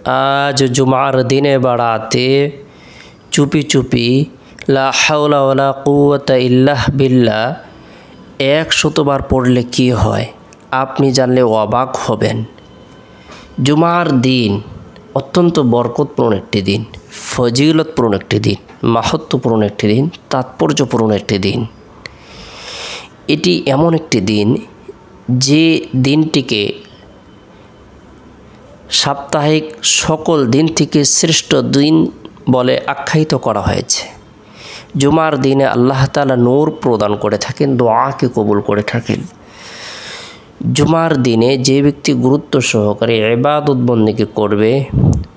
आज जुमार दिने बाड़ाते चुपी चुपी ला हाওলা ওয়ালা কুওয়াতা ইল্লা বিল্লাহ 100 বার পড়লে কি হয় আপনি জানলে অবাক হবেন। जुमार दिन अत्यंत बरकतपूर्ण एक दिन, फजिलतपूर्ण एक दिन, महत्वपूर्ण एक दिन, तात्पर्यपूर्ण एक दिन। एटी एमन एक दिन जे दिनटिके साप्ताहिक सकल दिन थेके श्रेष्ठ दिन बोले आख्यायित करा हयेछे। जुमार दिने आल्लाह ताआला नूर प्रदान करे थाकेन, दुआके कबुल करे थाकेन। जुमार दिने जे व्यक्ति गुरुत्व सहकारे इबादत बंदेगी करबे,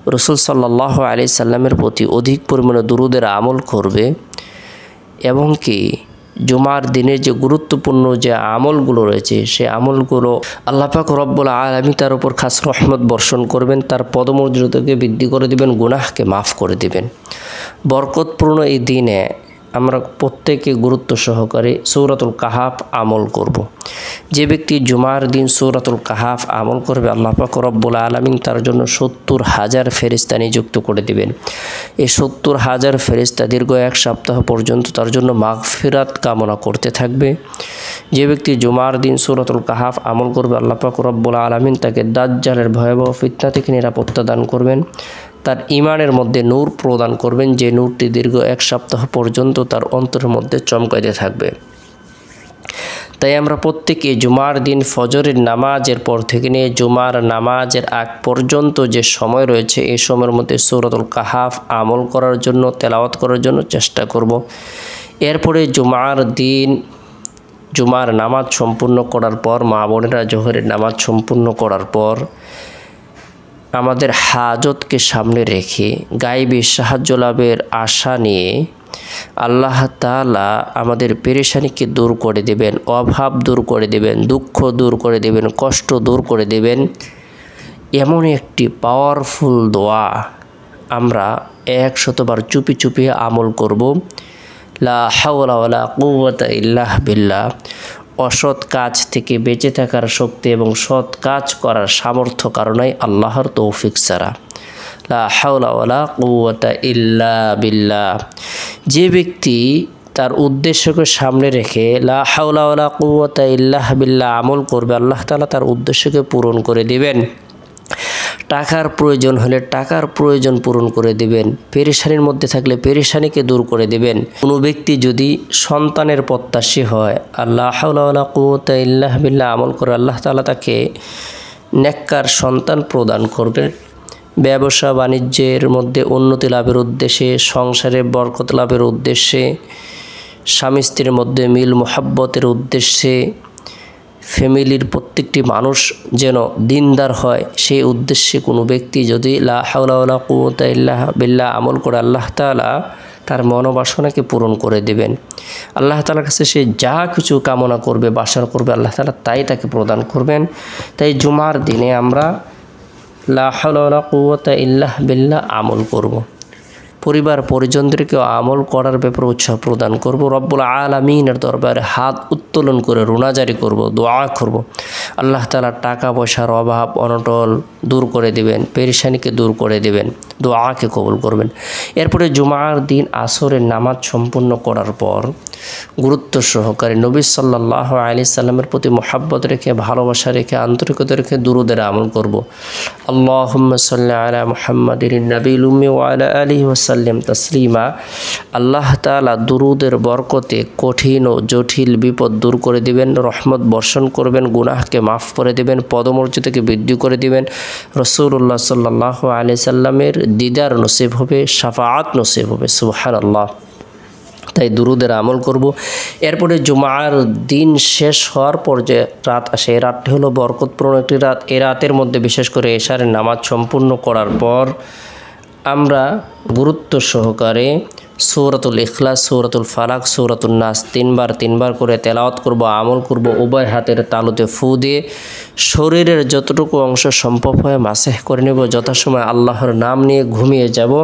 रसूल सल्लल्लाहु आलैहि साल्लामेर प्रति अधिक परिमाणे दुरूदेर आमल करबे एबं कि जुमार दिने जे गुरुत्वपूर्ण जे आमलगुलो रयेछे से आमलगुलो आल्लाह पाक रब्बुल आलामीन तार उपर खास रहमत बर्षण करबेन, तार पदमर्यादाके बृद्धि करे दिबेन, गुनाहके माफ करे दिबेन। बरकतपूर्ण এই দিনে আমরা প্রত্যেকে গুরুত্ব সহকারে সূরাতুল কাহাফ আমল করব। যে ব্যক্তি জুমার দিন সূরাতুল কাহাফ আমল করবে আল্লাহ পাক রব্বুল আলামিন তার জন্য ৭০,০০০ ফেরেশতা নিযুক্ত করে দিবেন। এই ৭০,০০০ ফেরেশতা দীর্ঘ এক সপ্তাহ পর্যন্ত তার জন্য মাগফিরাত কামনা করতে থাকবে। যে ব্যক্তি জুমার দিন সূরাতুল কাহাফ আমল করবে আল্লাহ পাক রব্বুল আলামিন তাকে দাজ্জালের ভয়াবহ ফিতনা থেকে নিরাপত্তা দান করবেন, তার ইমানের মধ্যে নূর প্রদান করবেন, যে নূরটি দীর্ঘ এক সপ্তাহ পর্যন্ত তার অন্তরের মধ্যে চমকাইতে থাকবে। তাই আমরা প্রত্যেকে জুমার দিন ফজরের নামাজের পর থেকে নিয়ে জুমার নামাজের আগ পর্যন্ত যে সময় রয়েছে এই সময়ের মধ্যে সূরাতুল কাহাফ আমল করার জন্য, তেলাওয়াত করার জন্য চেষ্টা করব। এরপরে জুমার দিন জুমার নামাজ সম্পূর্ণ করার পর মা বোনেরা জোহরের নামাজ সম্পূর্ণ করার পর আমাদের হাজতকে সামনে রেখে গায়েবী সাহায্য লাভের আশা নিয়ে আল্লাহ তাআলা আমাদের পেরেশানিকে দূর করে দেবেন, অভাব দূর করে দেবেন, দুঃখ দূর করে দেবেন, কষ্ট দূর করে দেবেন। এমন একটি পাওয়ারফুল দোয়া আমরা 100 বার চুপি চুপি আমল করব। লা হাওলা ওয়ালা কুওয়াতা ইল্লা বিল্লাহ। অসৎ কাজ থেকে বেঁচে থাকার শক্তি এবং সৎ কাজ করার সামর্থ্য কারণেই আল্লাহর তৌফিক ছাড়া। লা হাওলা ওয়ালা কুওয়াতা ইল্লা বিল্লাহ। যে ব্যক্তি তার উদ্দেশ্যকে সামনে রেখে লা হাওলা ওয়ালা কুওয়াতা ইল্লা বিল্লাহ আমল করবে আল্লাহ তাআলা তার উদ্দেশ্যকে পূরণ করে দিবেন। টাকার প্রয়োজন হলে টাকার প্রয়োজন পূরণ করে দিবেন, পেরেশানির মধ্যে থাকলে পেরেশানিকে দূর করে দিবেন। কোনো ব্যক্তি যদি সন্তানের প্রত্যাশী হয় আল্লাহ হাওলা ওয়ালা কুওয়াতা ইল্লা বিল্লাহ আমল করে আল্লাহ তাআলা তাকে নেককার সন্তান প্রদান করবেন। ব্যবসা বাণিজ্যের মধ্যে উন্নতি লাভের উদ্দেশ্যে, সংসারে বরকত লাভের উদ্দেশ্যে, স্বামী স্ত্রীর মধ্যে মিল মোহাব্বতের উদ্দেশ্যে, ফ্যামিলির প্রত্যেকটি মানুষ যেন দিনদার হয় সেই উদ্দেশ্যে কোনো ব্যক্তি যদি লা হাওলা ওয়ালা কুওয়াতা ইল্লা বিল্লাহ আমল করে আল্লাহ তাআলা তার মনোবাসনাকে পূরণ করে দেবেন। আল্লাহ তাআলার কাছে সে যা কিছু কামনা করবে, বাসনা করবে আল্লাহ তাআলা তাই তাকে প্রদান করবেন। তাই জুমার দিনে আমরা লা হাওলা ওয়ালা কুওয়াতা ইল্লা বিল্লাহ আমল করব। পরিবার পরিজনদেরকেও আমল করার ব্যাপারে উৎসাহ প্রদান করব। রব্বুল আলামিনের দরবারে হাত উত্তোলন করে রোনাজারি করব, দোয়া করব। আল্লাহ তাআলা টাকা পয়সার অভাব অনটন দূর করে দিবেন, পেরেশানিকে দূর করে দিবেন, দোয়াকে কবুল করবেন। এরপরে জুমার দিন আসরের নামাজ সম্পূর্ণ করার পর গুরুত্ব সহকারে নবী সাল্লাল্লাহু আলাইহি সাল্লামের প্রতি মহব্বত রেখে, ভালোবাসা রেখে, আন্তরিকতা রেখে দুরূদের আমল করব। আল্লাহুম্মা সাল্লি আলা মুহাম্মাদিন নবিয়্যিল উম্মি ওয়া আলা আলিহি ওয়া সাল্লিম তাসলিমা। আল্লাহ তাআলা দুরূদের বরকতে কঠিন ও জটিল বিপদ দূর করে দিবেন, রহমত বর্ষণ করবেন, গুনাহকে মাফ করে দিবেন, পদমর্যাদাকে বৃদ্ধি করে দিবেন। রাসূলুল্লাহ সাল্লাল্লাহু আলাইহি সাল্লামের দিদার নসিব হবে, শাফাআত নসিব হবে। সুবহানাল্লাহ। তাই দুরূদের আমল করব। এরপরে জুমার দিন শেষ হওয়ার পর যে রাত আসে এই রাতটি হলো বরকতপূর্ণ একটি রাত। এই রাতের মধ্যে বিশেষ করে এশারের নামাজ সম্পূর্ণ করার পর আমরা গুরুত্ব সহকারে সূরাতুল ইখলাস, সূরাতুল ফালাক, সূরাতুন নাস তিনবার করে তেলাওয়াত করব, আমল করব। উভয় হাতের তালুতে ফু দিয়ে শরীরের যতটুকু অংশ সম্ভব হয় মাসেহ করে নেব। যথাসময় আল্লাহর নাম নিয়ে ঘুমিয়ে যাব।